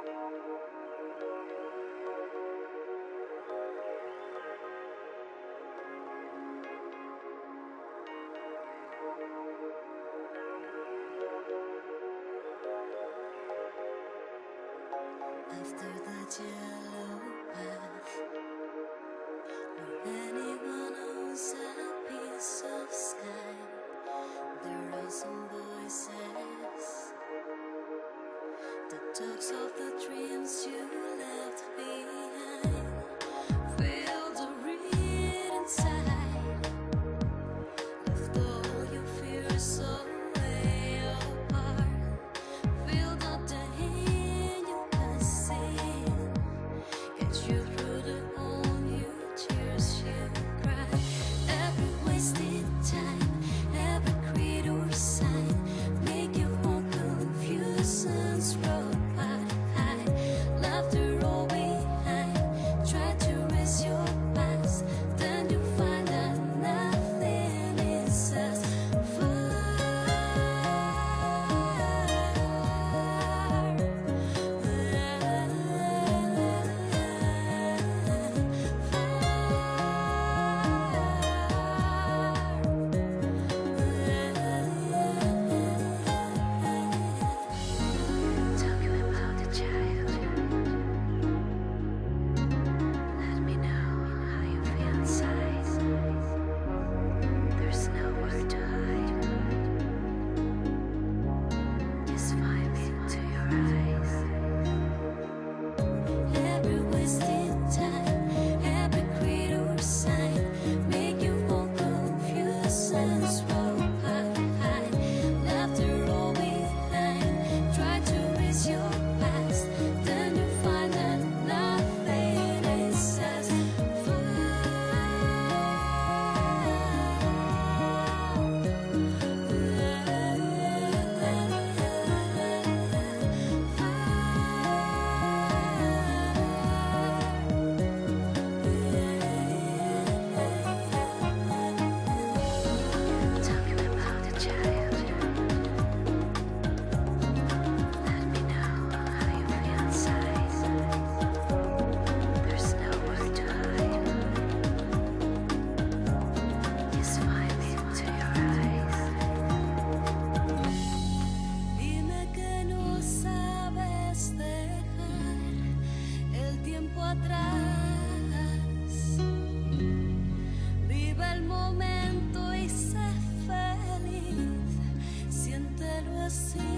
After that yellow path, where anyone owns a piece of sky, there are some voices that talks of the dreams you left behind. Feel the reed inside, left all your fears away apart. Feel not the hand you can see, get you through the only tears you cry. Every wasted time, every creator sign, make you all confused and throw by. Left it all behind, try to erase your past, then you find that nothing is as talking about the childhood. Let me know how you feel inside. There's nowhere to hide. Just vibe into your eyes. Every wasted time, every creator sign, make you all confused and slow high. Left it all behind, try to erase your past, then you find that nothing is as talking about the childhood. Let me know how you feel inside. There's nowhere to hide. Just vibe into your eyes. Dime que no sabes dejar el tiempo atrás. Vive el momento y sé feliz. Siéntelo así.